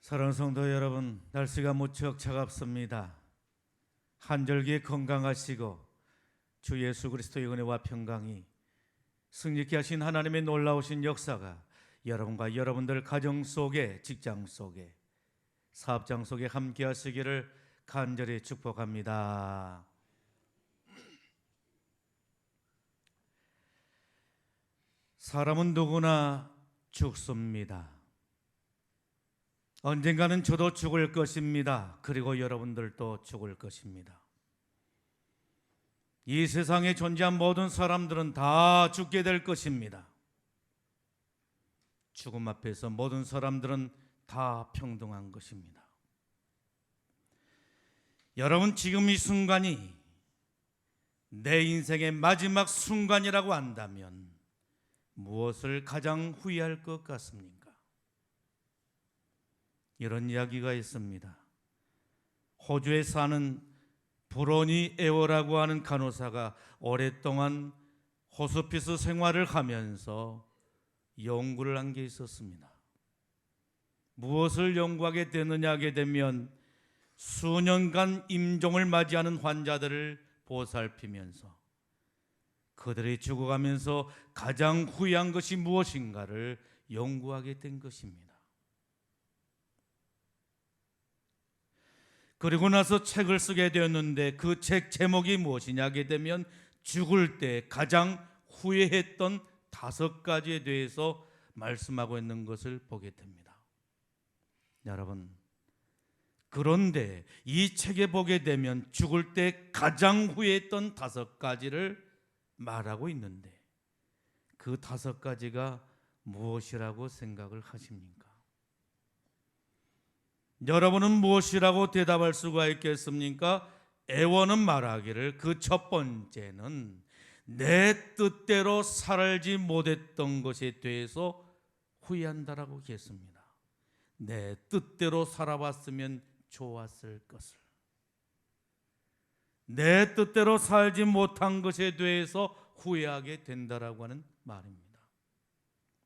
사랑하는 성도 여러분, 날씨가 무척 차갑습니다. 한절기에 건강하시고 주 예수 그리스도의 은혜와 평강이 승리케 하신 하나님의 놀라우신 역사가 여러분과 여러분들 가정 속에, 직장 속에, 사업장 속에 함께 하시기를 간절히 축복합니다. 사람은 누구나 죽습니다. 언젠가는 저도 죽을 것입니다. 그리고 여러분들도 죽을 것입니다. 이 세상에 존재한 모든 사람들은 다 죽게 될 것입니다. 죽음 앞에서 모든 사람들은 다 평등한 것입니다. 여러분, 지금 이 순간이 내 인생의 마지막 순간이라고 한다면 무엇을 가장 후회할 것 같습니까? 이런 이야기가 있습니다. 호주에 사는 브로니 에어라고 하는 간호사가 오랫동안 호스피스 생활을 하면서 연구를 한 게 있었습니다. 무엇을 연구하게 되느냐 하게 되면 수년간 임종을 맞이하는 환자들을 보살피면서 그들이 죽어가면서 가장 후회한 것이 무엇인가를 연구하게 된 것입니다. 그리고 나서 책을 쓰게 되었는데 그 책 제목이 무엇이냐 하게 되면 죽을 때 가장 후회했던 5가지에 대해서 말씀하고 있는 것을 보게 됩니다. 여러분, 그런데 이 책에 보게 되면 죽을 때 가장 후회했던 5가지를 말하고 있는데 그 5가지가 무엇이라고 생각을 하십니까? 여러분은 무엇이라고 대답할 수가 있겠습니까? 애원은 말하기를 그 첫 번째는 내 뜻대로 살지 못했던 것에 대해서 후회한다라고 했습니다. 내 뜻대로 살아봤으면 좋았을 것을. 내 뜻대로 살지 못한 것에 대해서 후회하게 된다라고 하는 말입니다.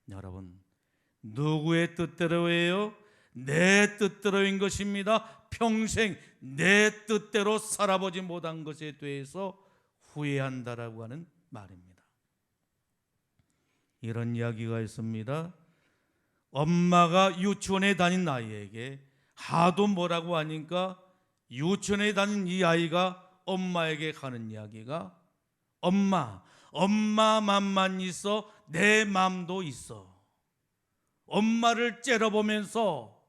여러분, 누구의 뜻대로예요? 내 뜻대로인 것입니다. 평생 내 뜻대로 살아보지 못한 것에 대해서 후회한다라고 하는 말입니다. 이런 이야기가 있습니다. 엄마가 유치원에 다닌 아이에게 하도 뭐라고 하니까 유치원에 다닌 이 아이가 엄마에게 하는 이야기가 엄마 맘만 있어 내 맘도 있어. 엄마를 째려보면서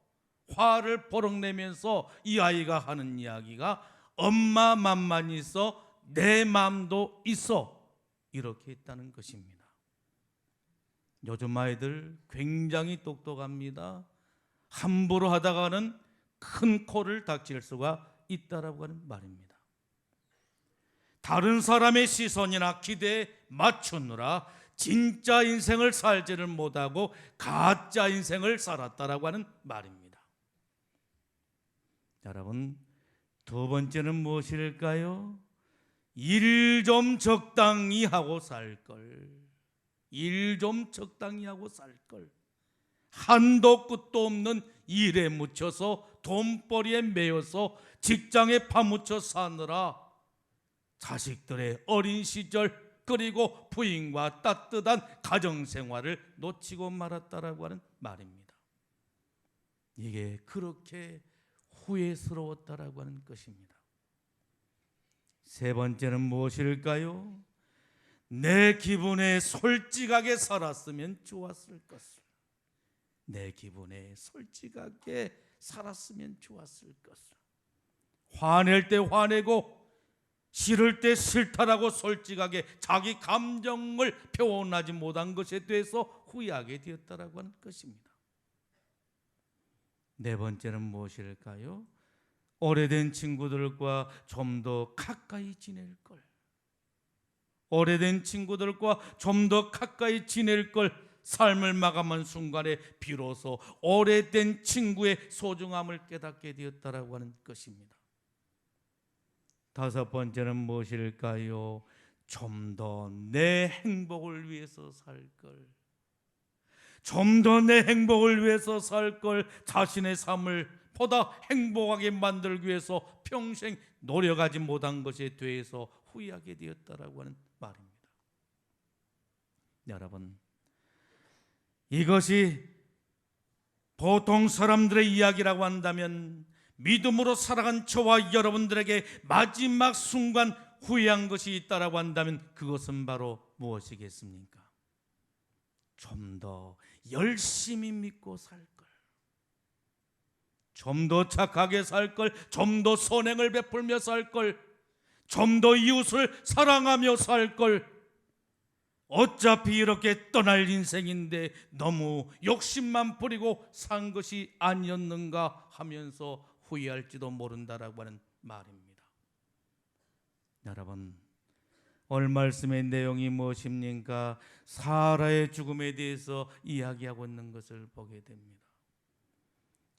화를 버럭내면서 이 아이가 하는 이야기가 엄마 맘만 있어 내 맘도 있어, 이렇게 했다는 것입니다. 요즘 아이들 굉장히 똑똑합니다. 함부로 하다가는 큰 코를 다칠 수가 있다라고 하는 말입니다. 다른 사람의 시선이나 기대에 맞추느라 진짜 인생을 살지를 못하고 가짜 인생을 살았다라고 하는 말입니다. 여러분, 2번째는 무엇일까요? 일 좀 적당히 하고 살 걸. 일 좀 적당히 하고 살 걸. 한도 끝도 없는 일에 묻혀서 돈벌이에 매여서 직장에 파묻혀 사느라 자식들의 어린 시절 그리고 부인과 따뜻한 가정생활을 놓치고 말았다라고 하는 말입니다. 이게 그렇게 후회스러웠다라고 하는 것입니다. 3번째는 무엇일까요? 내 기분에 솔직하게 살았으면 좋았을 것을. 내 기분에 솔직하게 살았으면 좋았을 것을. 화낼 때 화내고 싫을 때 싫다라고 솔직하게 자기 감정을 표현하지 못한 것에 대해서 후회하게 되었다라고 하는 것입니다. 4번째는 무엇일까요? 오래된 친구들과 좀 더 가까이 지낼 걸. 오래된 친구들과 좀 더 가까이 지낼 걸. 삶을 마감한 순간에 비로소 오래된 친구의 소중함을 깨닫게 되었다라고 하는 것입니다. 5번째는 무엇일까요? 좀 더 내 행복을 위해서 살 걸. 좀 더 내 행복을 위해서 살 걸, 자신의 삶을 보다 행복하게 만들기 위해서 평생 노력하지 못한 것에 대해서 후회하게 되었다라고 하는 말입니다. 여러분, 이것이 보통 사람들의 이야기라고 한다면, 믿음으로 살아간 저와 여러분들에게 마지막 순간 후회한 것이 있다라고 한다면 그것은 바로 무엇이겠습니까? 좀 더 열심히 믿고 살 걸, 좀 더 착하게 살 걸, 좀 더 선행을 베풀며 살 걸, 좀 더 이웃을 사랑하며 살 걸, 어차피 이렇게 떠날 인생인데 너무 욕심만 부리고 산 것이 아니었는가 하면서 후회할지도 모른다라고 하는 말입니다. 여러분, 오늘 말씀의 내용이 무엇입니까? 사라의 죽음에 대해서 이야기하고 있는 것을 보게 됩니다.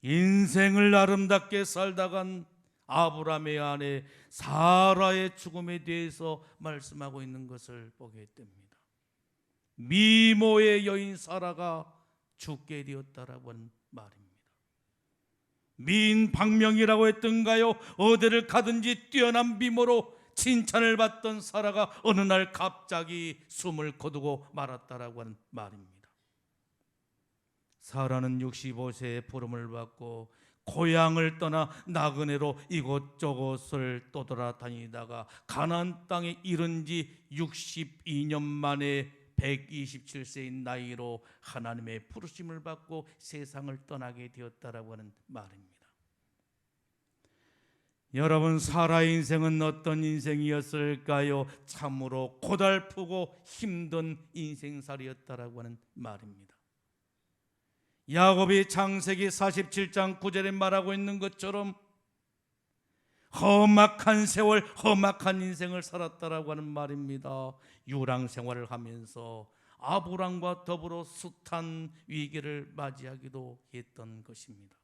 인생을 아름답게 살다간 아브라함의 아내 사라의 죽음에 대해서 말씀하고 있는 것을 보게 됩니다. 미모의 여인 사라가 죽게 되었다라고 하는 말입니다. 미인 박명이라고 했던가요? 어디를 가든지 뛰어난 미모로 칭찬을 받던 사라가 어느 날 갑자기 숨을 거두고 말았다라고 하는 말입니다. 사라는 65세의 부름을 받고 고향을 떠나 나그네로 이곳저곳을 떠돌아다니다가 가나안 땅에 이른 지 62년 만에 127세의 나이로 하나님의 부르심을 받고 세상을 떠나게 되었다라고 하는 말입니다. 여러분, 사라의 인생은 어떤 인생이었을까요? 참으로 고달프고 힘든 인생살이었다라고 하는 말입니다. 야곱이 창세기 47장 9절에 말하고 있는 것처럼 험악한 세월, 험악한 인생을 살았다라고 하는 말입니다. 유랑 생활을 하면서 아브람과 더불어 숱한 위기를 맞이하기도 했던 것입니다.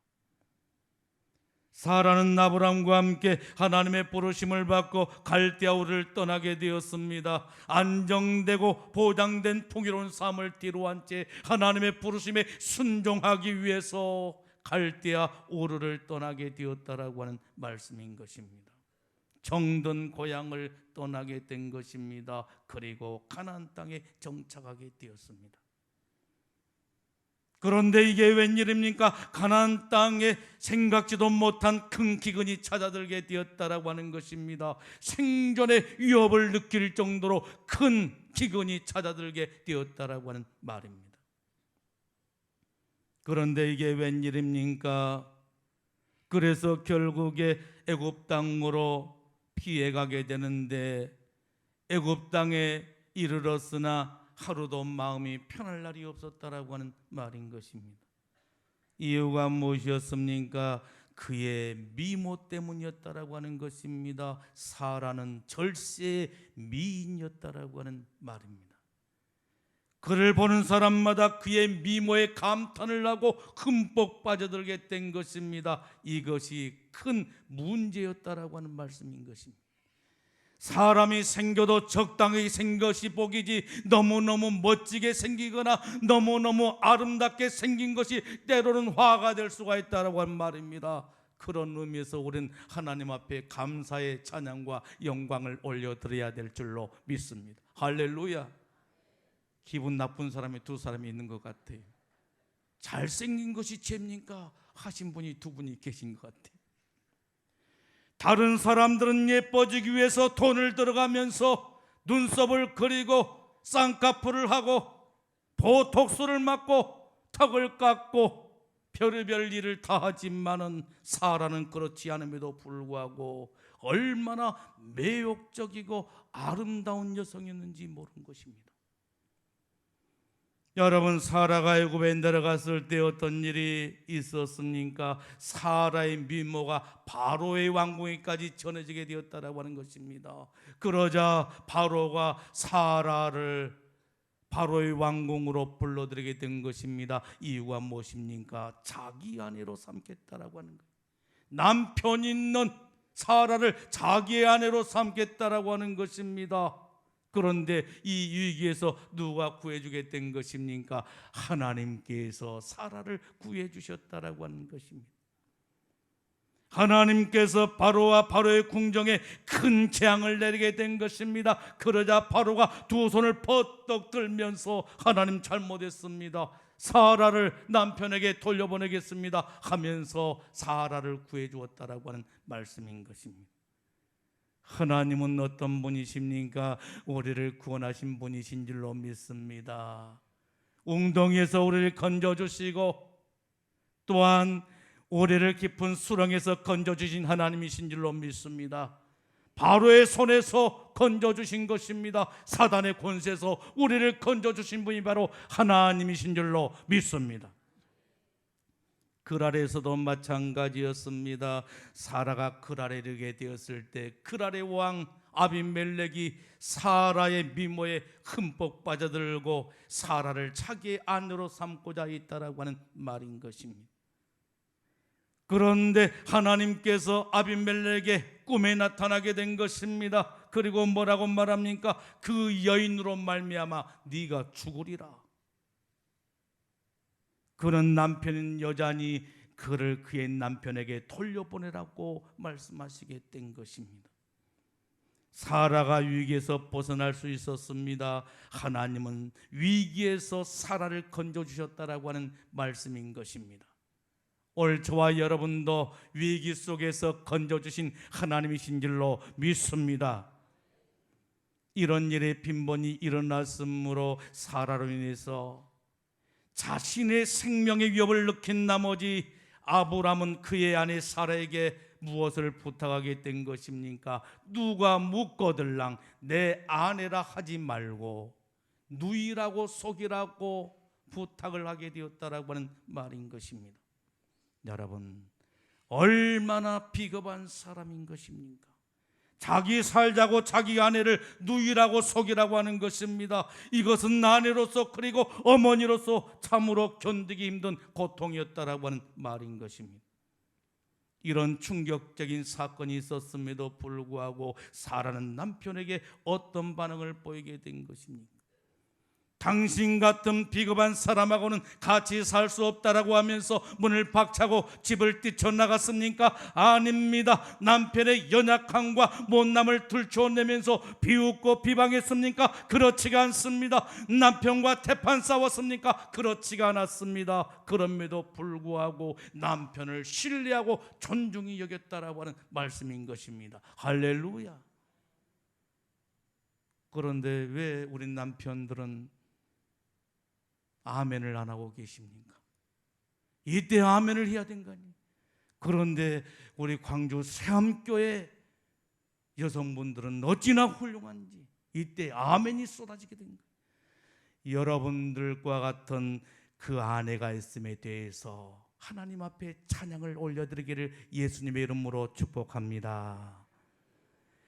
사라는 아브람과 함께 하나님의 부르심을 받고 갈대아 우르를 떠나게 되었습니다. 안정되고 보장된 풍요로운 삶을 뒤로한 채 하나님의 부르심에 순종하기 위해서 갈대아 우르를 떠나게 되었다라고 하는 말씀인 것입니다. 정든 고향을 떠나게 된 것입니다. 그리고 가나안 땅에 정착하게 되었습니다. 그런데 이게 웬일입니까? 가나안 땅에 생각지도 못한 큰 기근이 찾아들게 되었다라고 하는 것입니다. 생존의 위협을 느낄 정도로 큰 기근이 찾아들게 되었다라고 하는 말입니다. 그런데 이게 웬일입니까? 그래서 결국에 애굽 땅으로 피해가게 되는데 애굽 땅에 이르렀으나 하루도 마음이 편할 날이 없었다라고 하는 말인 것입니다. 이유가 무엇이었습니까? 그의 미모 때문이었다라고 하는 것입니다. 사라는 절세의 미인이었다라고 하는 말입니다. 그를 보는 사람마다 그의 미모에 감탄을 하고 흠뻑 빠져들게 된 것입니다. 이것이 큰 문제였다라고 하는 말씀인 것입니다. 사람이 생겨도 적당히 생긴 것이 복이지 너무너무 멋지게 생기거나 너무너무 아름답게 생긴 것이 때로는 화가 될 수가 있다고 하는 말입니다. 그런 의미에서 우리는 하나님 앞에 감사의 찬양과 영광을 올려드려야 될 줄로 믿습니다. 할렐루야. 기분 나쁜 사람이 두 사람이 있는 것 같아요. 잘생긴 것이 죄입니까? 하신 분이 두 분이 계신 것 같아요. 다른 사람들은 예뻐지기 위해서 돈을 들어가면서 눈썹을 그리고 쌍꺼풀을 하고 보톡스를 맞고 턱을 깎고 별의별 일을 다 하지만은 사라는 그렇지 않음에도 불구하고 얼마나 매혹적이고 아름다운 여성이었는지 모르는 것입니다. 여러분, 사라가 애굽에 내려갔을 때 어떤 일이 있었습니까? 사라의 미모가 바로의 왕궁에까지 전해지게 되었다라고 하는 것입니다. 그러자 바로가 사라를 바로의 왕궁으로 불러들이게 된 것입니다. 이유가 무엇입니까? 자기 아내로 삼겠다라고 하는 거예요. 남편 있는 사라를 자기의 아내로 삼겠다라고 하는 것입니다. 그런데 이 위기에서 누가 구해주게 된 것입니까? 하나님께서 사라를 구해주셨다라고 하는 것입니다. 하나님께서 바로와 바로의 궁정에 큰 재앙을 내리게 된 것입니다. 그러자 바로가 두 손을 퍼떡 들면서 하나님 잘못했습니다, 사라를 남편에게 돌려보내겠습니다 하면서 사라를 구해주었다라고 하는 말씀인 것입니다. 하나님은 어떤 분이십니까? 우리를 구원하신 분이신 줄로 믿습니다. 웅덩이에서 우리를 건져주시고 또한 우리를 깊은 수렁에서 건져주신 하나님이신 줄로 믿습니다. 바로의 손에서 건져주신 것입니다. 사단의 권세에서 우리를 건져주신 분이 바로 하나님이신 줄로 믿습니다. 그랄에서도 마찬가지였습니다. 사라가 그랄에 이르게 되었을 때 그랄의 왕 아비멜렉이 사라의 미모에 흠뻑 빠져들고 사라를 자기의 아내로 삼고자 했다라고 하는 말인 것입니다. 그런데 하나님께서 아비멜렉에게 꿈에 나타나게 된 것입니다. 그리고 뭐라고 말합니까? 그 여인으로 말미암아 네가 죽으리라. 그는 남편인 여자니 그를 그의 남편에게 돌려보내라고 말씀하시게 된 것입니다. 사라가 위기에서 벗어날 수 있었습니다. 하나님은 위기에서 사라를 건져주셨다라고 하는 말씀인 것입니다. 오늘 저와 여러분도 위기 속에서 건져주신 하나님이신 줄로 믿습니다. 이런 일이 빈번히 일어났으므로 사라로 인해서 자신의 생명의 위협을 느낀 나머지 아브람은 그의 아내 사라에게 무엇을 부탁하게 된 것입니까? 누가 묻거들랑 내 아내라 하지 말고 누이라고 속이라고 부탁을 하게 되었다라고 하는 말인 것입니다. 여러분, 얼마나 비겁한 사람인 것입니까? 자기 살자고 자기 아내를 누이라고 속이라고 하는 것입니다. 이것은 아내로서 그리고 어머니로서 참으로 견디기 힘든 고통이었다라고 하는 말인 것입니다. 이런 충격적인 사건이 있었음에도 불구하고 사라는 남편에게 어떤 반응을 보이게 된 것입니까? 당신 같은 비겁한 사람하고는 같이 살 수 없다라고 하면서 문을 박차고 집을 뛰쳐나갔습니까? 아닙니다. 남편의 연약함과 못남을 들춰내면서 비웃고 비방했습니까? 그렇지가 않습니다. 남편과 태판 싸웠습니까? 그렇지가 않았습니다. 그럼에도 불구하고 남편을 신뢰하고 존중히 여겼다라고 하는 말씀인 것입니다. 할렐루야. 그런데 왜 우리 남편들은 아멘을 안 하고 계십니까? 이때 아멘을 해야 된 거 아니에요? 그런데 우리 광주 새암교회 여성분들은 어찌나 훌륭한지 이때 아멘이 쏟아지게 된 거예요. 여러분들과 같은 그 아내가 있음에 대해서 하나님 앞에 찬양을 올려드리기를 예수님의 이름으로 축복합니다.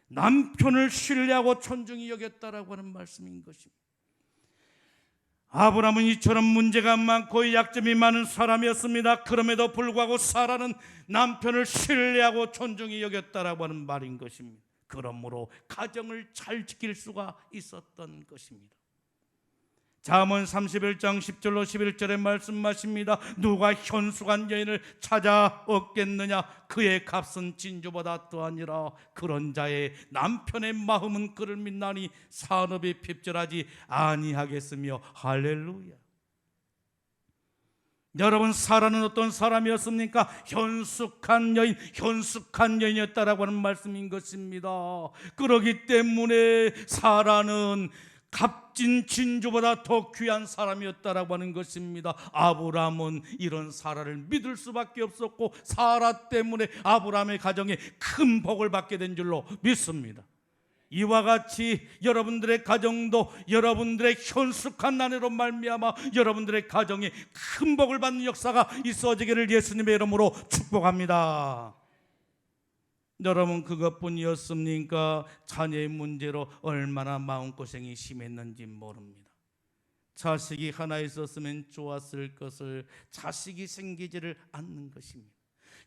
남편을 신뢰하고 존중히 여겼다라고 하는 말씀인 것입니다. 아브라함은 이처럼 문제가 많고 약점이 많은 사람이었습니다. 그럼에도 불구하고 사라는 남편을 신뢰하고 존중히 여겼다라고 하는 말인 것입니다. 그러므로 가정을 잘 지킬 수가 있었던 것입니다. 잠언 31장 10절로 11절에 말씀하십니다. 누가 현숙한 여인을 찾아 얻겠느냐? 그의 값은 진주보다 더하니라. 그런 자의 남편의 마음은 그를 믿나니 산업이 핍절하지 아니하겠으며. 할렐루야. 여러분, 사라는 어떤 사람이었습니까? 현숙한 여인이었다라고 하는 말씀인 것입니다. 그렇기 때문에 사라는 값진 진주보다 더 귀한 사람이었다라고 하는 것입니다. 아브라함은 이런 사라를 믿을 수밖에 없었고 사라 때문에 아브라함의 가정에 큰 복을 받게 된 줄로 믿습니다. 이와 같이 여러분들의 가정도 여러분들의 현숙한 아내로 말미암아 여러분들의 가정에 큰 복을 받는 역사가 있어지기를 예수님의 이름으로 축복합니다. 여러분, 그것뿐이었습니까? 자녀의 문제로 얼마나 마음고생이 심했는지 모릅니다. 자식이 하나 있었으면 좋았을 것을 자식이 생기지를 않는 것입니다.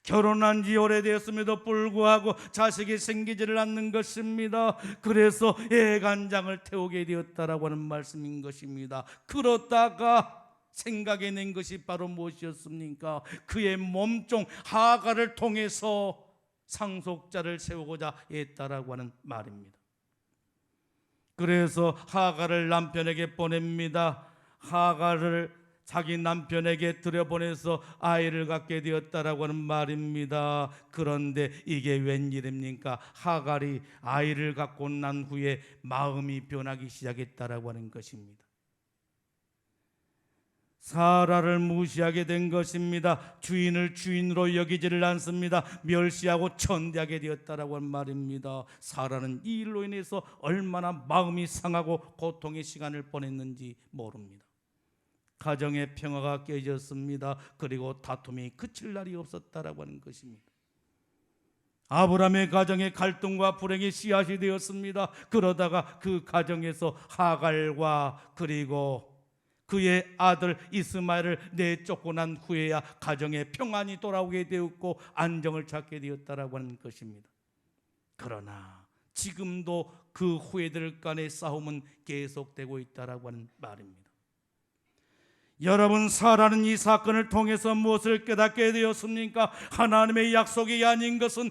결혼한 지 오래되었음에도 불구하고 자식이 생기지를 않는 것입니다. 그래서 애간장을 태우게 되었다라고 하는 말씀인 것입니다. 그러다가 생각해 낸 것이 바로 무엇이었습니까? 그의 몸종 하갈을 통해서 상속자를 세우고자 했다라고 하는 말입니다. 그래서 하갈을 남편에게 보냅니다. 하갈을 자기 남편에게 들여보내서 아이를 갖게 되었다라고 하는 말입니다. 그런데 이게 웬일입니까? 하갈이 아이를 갖고 난 후에 마음이 변하기 시작했다라고 하는 것입니다. 사라를 무시하게 된 것입니다. 주인을 주인으로 여기지를 않습니다. 멸시하고 천대하게 되었다라고 하는 말입니다. 사라는 이 일로 인해서 얼마나 마음이 상하고 고통의 시간을 보냈는지 모릅니다. 가정의 평화가 깨졌습니다. 그리고 다툼이 그칠 날이 없었다라고 하는 것입니다. 아브라함의 가정에 갈등과 불행의 씨앗이 되었습니다. 그러다가 그 가정에서 하갈과 그리고 그의 아들 이스마엘을 내쫓고 난 후에야 가정에 평안이 돌아오게 되었고 안정을 찾게 되었다라고 하는 것입니다. 그러나 지금도 그 후예들 간의 싸움은 계속되고 있다라고 하는 말입니다. 여러분, 사라는 이 사건을 통해서 무엇을 깨닫게 되었습니까? 하나님의 약속이 아닌 것은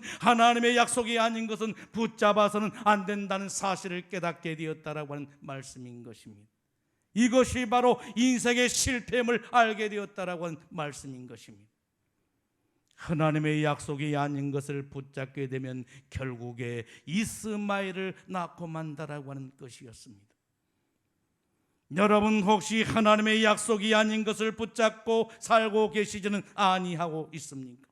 붙잡아서는 안 된다는 사실을 깨닫게 되었다라고 하는 말씀인 것입니다. 이것이 바로 인생의 실패임을 알게 되었다라고 하는 말씀인 것입니다. 하나님의 약속이 아닌 것을 붙잡게 되면 결국에 이스마엘을 낳고 만다라고 하는 것이었습니다. 여러분, 혹시 하나님의 약속이 아닌 것을 붙잡고 살고 계시지는 아니하고 있습니까?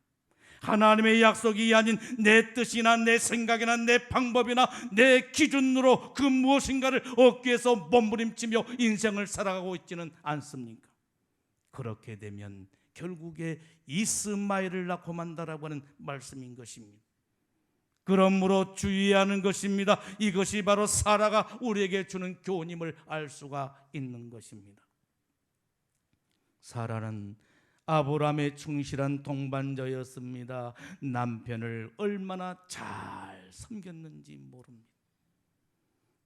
하나님의 약속이 아닌 내 뜻이나 내 생각이나 내 방법이나 내 기준으로 그 무엇인가를 얻기 위해서 몸부림치며 인생을 살아가고 있지는 않습니까? 그렇게 되면 결국에 이스마엘을 낳고 만다라고 하는 말씀인 것입니다. 그러므로 주의해야 하는 것입니다. 이것이 바로 사라가 우리에게 주는 교훈임을 알 수가 있는 것입니다. 사라는 아브라함의 충실한 동반자였습니다. 남편을 얼마나 잘 섬겼는지 모릅니다.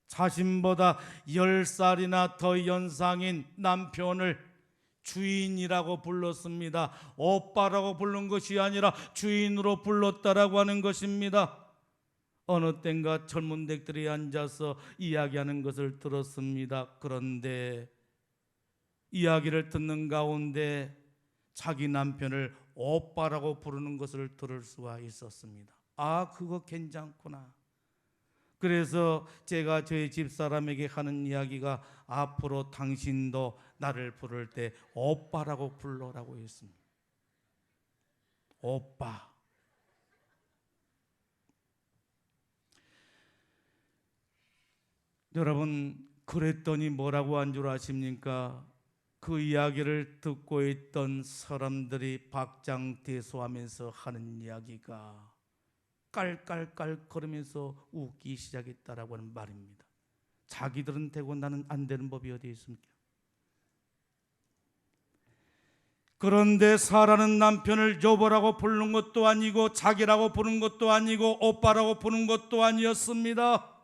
자신보다 10살이나 더 연상인 남편을 주인이라고 불렀습니다. 오빠라고 부른 것이 아니라 주인으로 불렀다라고 하는 것입니다. 어느 땐가 젊은 댁들이 앉아서 이야기하는 것을 들었습니다. 그런데 이야기를 듣는 가운데 자기 남편을 오빠라고 부르는 것을 들을 수가 있었습니다. 아, 그거 괜찮구나. 그래서 제가 저희 집사람에게 하는 이야기가 앞으로 당신도 나를 부를 때 오빠라고 불러라고 했습니다. 오빠. 여러분, 그랬더니 뭐라고 한 줄 아십니까? 그 이야기를 듣고 있던 사람들이 박장대소하면서 하는 이야기가 깔깔깔 거리면서 웃기 시작했다라고 하는 말입니다. 자기들은 되고 나는 안 되는 법이 어디 있습니까? 그런데 사라는 남편을 여보라고 부르는 것도 아니고 자기라고 부르는 것도 아니고 오빠라고 부르는 것도 아니었습니다.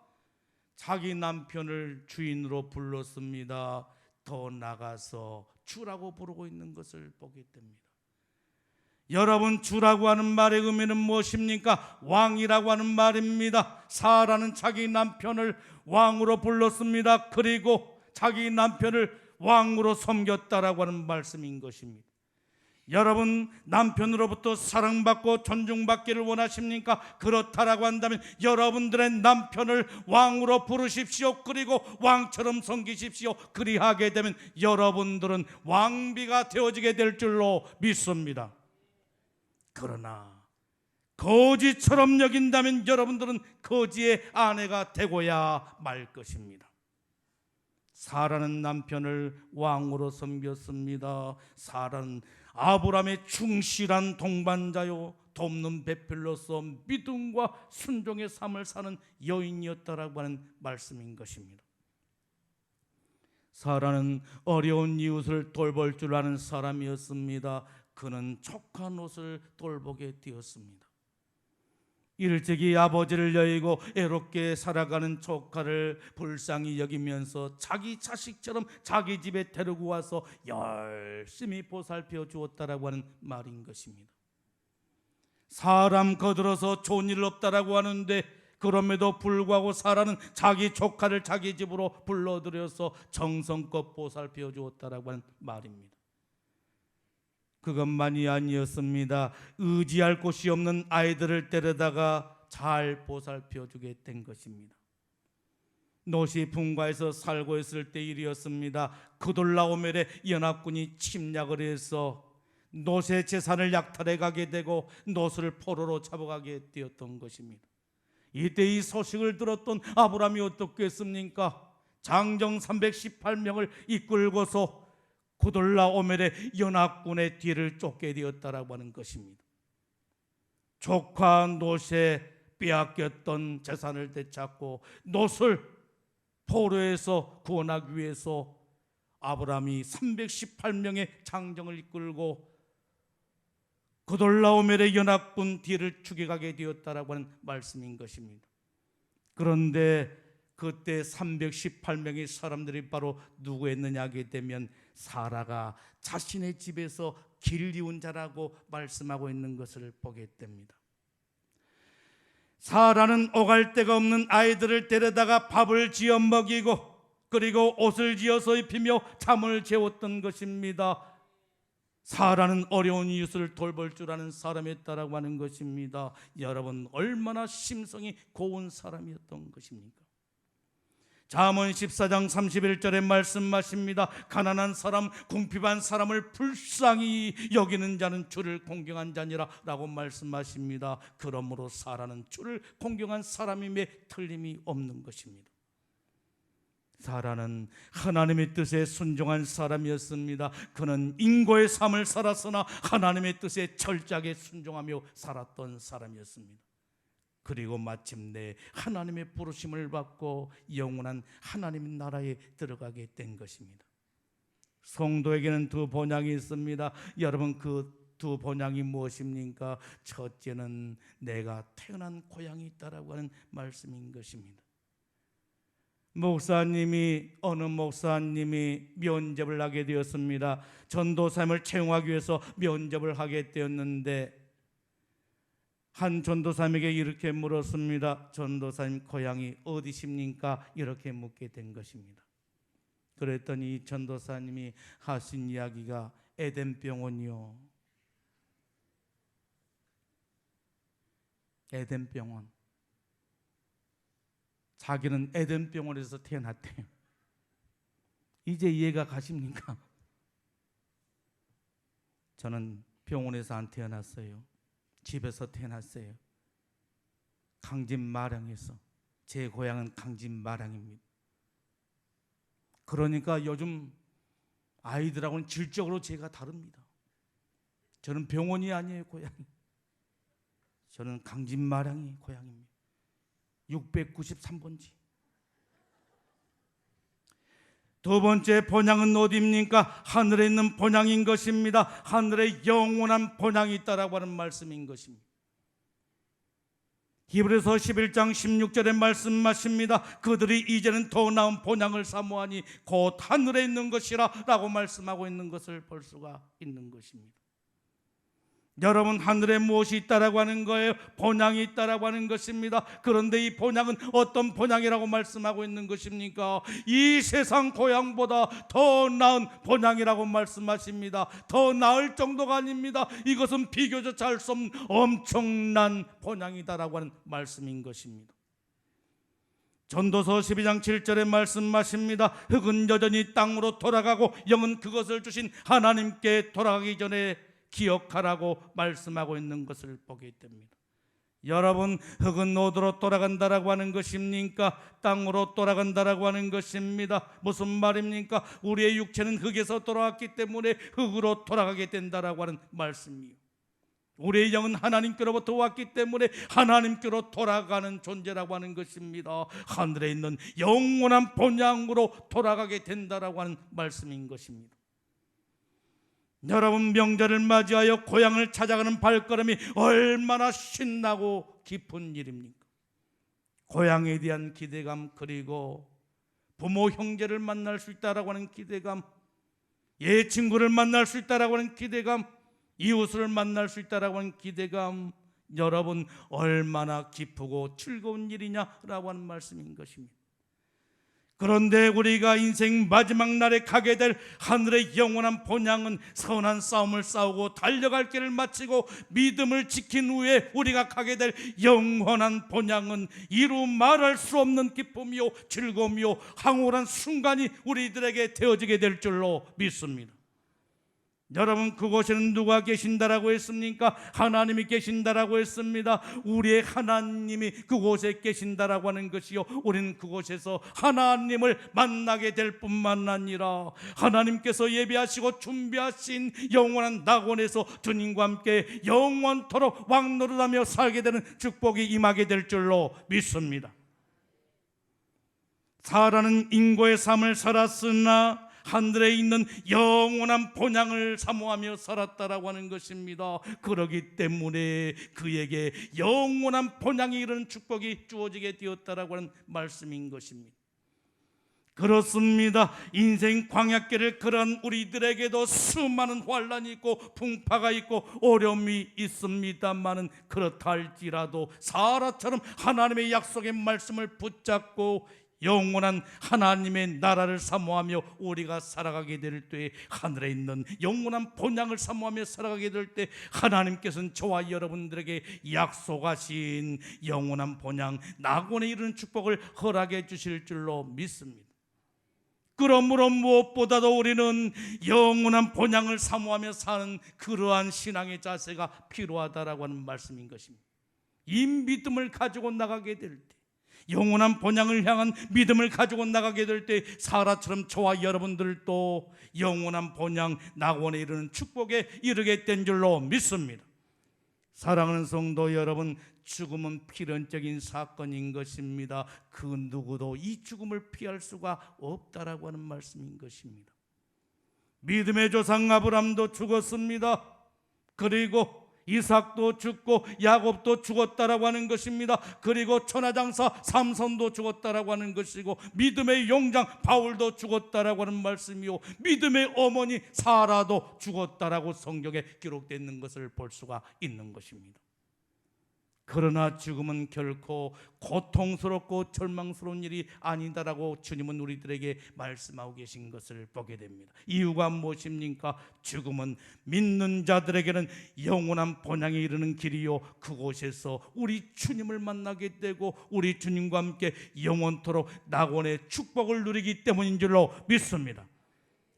자기 남편을 주인으로 불렀습니다. 더 나가서 주라고 부르고 있는 것을 보게 됩니다. 여러분, 주라고 하는 말의 의미는 무엇입니까? 왕이라고 하는 말입니다. 사라는 자기 남편을 왕으로 불렀습니다. 그리고 자기 남편을 왕으로 섬겼다라고 하는 말씀인 것입니다. 여러분, 남편으로부터 사랑받고 존중받기를 원하십니까? 그렇다라고 한다면 여러분들의 남편을 왕으로 부르십시오. 그리고 왕처럼 섬기십시오. 그리하게 되면 여러분들은 왕비가 되어지게 될 줄로 믿습니다. 그러나 거지처럼 여긴다면 여러분들은 거지의 아내가 되고야 말 것입니다. 사라는 남편을 왕으로 섬겼습니다. 사라는 아브라함의 충실한 동반자요 돕는 배필로서 믿음과 순종의 삶을 사는 여인이었다라고 하는 말씀인 것입니다. 사라는 어려운 이웃을 돌볼 줄 아는 사람이었습니다. 그는 촉한 옷을 돌보게 되었습니다. 일찍이 아버지를 여의고 애롭게 살아가는 조카를 불쌍히 여기면서 자기 자식처럼 자기 집에 데리고 와서 열심히 보살펴 주었다라고 하는 말인 것입니다. 사람 거들어서 좋은 일 없다라고 하는데 그럼에도 불구하고 사라는 자기 조카를 자기 집으로 불러들여서 정성껏 보살펴 주었다라고 하는 말입니다. 그것만이 아니었습니다. 의지할 곳이 없는 아이들을 데려다가 잘 보살펴 주게 된 것입니다. 노시 분과에서 살고 있을 때 일이었습니다. 그돌라오멜의 연합군이 침략을 해서 노스의 재산을 약탈해 가게 되고 노스를 포로로 잡아가게 되었던 것입니다. 이때 이 소식을 들었던 아브라함이 어떻겠습니까? 장정 318명을 이끌고서 그돌라오멜의 연합군의 뒤를 쫓게 되었다라고 하는 것입니다. 조카 노스에 빼앗겼던 재산을 되찾고 노스를 포로에서 구원하기 위해서 아브라함이 318명의 장정을 이끌고 그돌라오멜의 연합군 뒤를 추격하게 되었다라고 하는 말씀인 것입니다. 그런데 그때 318명의 사람들이 바로 누구였느냐 하게 되면 사라가 자신의 집에서 길리운 자라고 말씀하고 있는 것을 보게 됩니다. 사라는 오갈 데가 없는 아이들을 데려다가 밥을 지어 먹이고 그리고 옷을 지어서 입히며 잠을 재웠던 것입니다. 사라는 어려운 이웃을 돌볼 줄 아는 사람이었다라고 하는 것입니다. 여러분, 얼마나 심성이 고운 사람이었던 것입니까? 잠언 14장 31절에 말씀하십니다. 가난한 사람, 궁핍한 사람을 불쌍히 여기는 자는 주를 공경한 자니라 라고 말씀하십니다. 그러므로 사라는 주를 공경한 사람임에 틀림이 없는 것입니다. 사라는 하나님의 뜻에 순종한 사람이었습니다. 그는 인고의 삶을 살았으나 하나님의 뜻에 철저하게 순종하며 살았던 사람이었습니다. 그리고 마침내 하나님의 부르심을 받고 영원한 하나님 나라에 들어가게 된 것입니다. 성도에게는 두 본향이 있습니다. 여러분, 그 두 본향이 무엇입니까? 첫째는 내가 태어난 고향이 있다라고 하는 말씀인 것입니다. 어느 목사님이 면접을 하게 되었습니다. 전도사님을 채용하기 위해서 면접을 하게 되었는데 한 전도사님에게 이렇게 물었습니다. 전도사님 고향이 어디십니까? 이렇게 묻게 된 것입니다. 그랬더니 이 전도사님이 하신 이야기가 에덴병원이요. 에덴병원. 자기는 에덴병원에서 태어났대요. 이제 이해가 가십니까? 저는 병원에서 안 태어났어요. 집에서 태어났어요. 강진마량에서. 제 고향은 강진마량입니다. 그러니까 요즘 아이들하고는 질적으로 제가 다릅니다. 저는 병원이 아니에요, 고향이. 저는 강진마량이 고향입니다. 693번지. 두 번째 본향은 어디입니까? 하늘에 있는 본향인 것입니다. 하늘에 영원한 본향이 있다라고 하는 말씀인 것입니다. 히브리서 11장 16절에 말씀하십니다. 그들이 이제는 더 나은 본향을 사모하니 곧 하늘에 있는 것이라 라고 말씀하고 있는 것을 볼 수가 있는 것입니다. 여러분, 하늘에 무엇이 있다라고 하는 거예요? 본향이 있다라고 하는 것입니다. 그런데 이 본향은 어떤 본향이라고 말씀하고 있는 것입니까? 이 세상 고향보다 더 나은 본향이라고 말씀하십니다. 더 나을 정도가 아닙니다. 이것은 비교조차 할 수 없는 엄청난 본향이다라고 하는 말씀인 것입니다. 전도서 12장 7절에 말씀하십니다. 흙은 여전히 땅으로 돌아가고 영은 그것을 주신 하나님께 돌아가기 전에 기억하라고 말씀하고 있는 것을 보게 됩니다. 여러분, 흙은 어디로 돌아간다라고 하는 것입니까? 땅으로 돌아간다라고 하는 것입니다. 무슨 말입니까? 우리의 육체는 흙에서 돌아왔기 때문에 흙으로 돌아가게 된다라고 하는 말씀이요. 우리의 영은 하나님께로부터 왔기 때문에 하나님께로 돌아가는 존재라고 하는 것입니다. 하늘에 있는 영원한 본향으로 돌아가게 된다라고 하는 말씀인 것입니다. 여러분, 명절을 맞이하여 고향을 찾아가는 발걸음이 얼마나 신나고 기쁜 일입니까? 고향에 대한 기대감, 그리고 부모 형제를 만날 수 있다라고 하는 기대감, 옛 친구를 만날 수 있다라고 하는 기대감, 이웃을 만날 수 있다라고 하는 기대감, 여러분 얼마나 기쁘고 즐거운 일이냐라고 하는 말씀인 것입니다. 그런데 우리가 인생 마지막 날에 가게 될 하늘의 영원한 본향은 선한 싸움을 싸우고 달려갈 길을 마치고 믿음을 지킨 후에 우리가 가게 될 영원한 본향은 이루 말할 수 없는 기쁨이요 즐거움이요 황홀한 순간이 우리들에게 되어지게 될 줄로 믿습니다. 여러분, 그곳에는 누가 계신다라고 했습니까? 하나님이 계신다라고 했습니다. 우리의 하나님이 그곳에 계신다라고 하는 것이요, 우리는 그곳에서 하나님을 만나게 될 뿐만 아니라 하나님께서 예비하시고 준비하신 영원한 낙원에서 주님과 함께 영원토록 왕노릇하며 살게 되는 축복이 임하게 될 줄로 믿습니다. 사라는 인고의 삶을 살았으나 하늘에 있는 영원한 본향을 사모하며 살았다라고 하는 것입니다. 그러기 때문에 그에게 영원한 본향이 이르는 축복이 주어지게 되었다라고 하는 말씀인 것입니다. 그렇습니다. 인생 광야길을 걸은 우리들에게도 수많은 환난이 있고 풍파가 있고 어려움이 있습니다만은, 그렇다 할지라도 사라처럼 하나님의 약속의 말씀을 붙잡고 영원한 하나님의 나라를 사모하며 우리가 살아가게 될 때, 하늘에 있는 영원한 본향을 사모하며 살아가게 될 때, 하나님께서는 저와 여러분들에게 약속하신 영원한 본향 낙원에 이르는 축복을 허락해 주실 줄로 믿습니다. 그러므로 무엇보다도 우리는 영원한 본향을 사모하며 사는 그러한 신앙의 자세가 필요하다라고 하는 말씀인 것입니다. 이 믿음을 가지고 나가게 될 때, 영원한 본향을 향한 믿음을 가지고 나가게 될 때, 사라처럼 저와 여러분들도 영원한 본향 낙원에 이르는 축복에 이르게 된 줄로 믿습니다. 사랑하는 성도 여러분, 죽음은 필연적인 사건인 것입니다. 그 누구도 이 죽음을 피할 수가 없다라고 하는 말씀인 것입니다. 믿음의 조상 아브라함도 죽었습니다. 그리고 이삭도 죽고 야곱도 죽었다라고 하는 것입니다. 그리고 천하장사 삼손도 죽었다라고 하는 것이고, 믿음의 용장 바울도 죽었다라고 하는 말씀이요, 믿음의 어머니 사라도 죽었다라고 성경에 기록되어 있는 것을 볼 수가 있는 것입니다. 그러나 죽음은 결코 고통스럽고 절망스러운 일이 아니다라고 주님은 우리들에게 말씀하고 계신 것을 보게 됩니다. 이유가 무엇입니까? 죽음은 믿는 자들에게는 영원한 본향에 이르는 길이요, 그곳에서 우리 주님을 만나게 되고 우리 주님과 함께 영원토록 낙원의 축복을 누리기 때문인 줄로 믿습니다.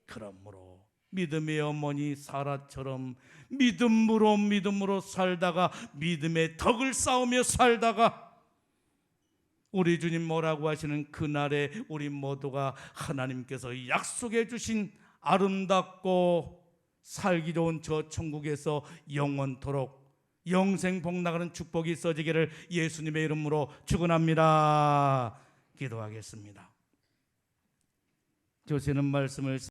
그러므로 믿음의 어머니 사라처럼 믿음으로 살다가, 믿음의 덕을 쌓으며 살다가, 우리 주님 뭐라고 하시는 그날에 우리 모두가 하나님께서 약속해 주신 아름답고 살기 좋은 저 천국에서 영원토록 영생 복나가는 축복이 있어지기를 예수님의 이름으로 축원합니다. 기도하겠습니다. 주시는 말씀을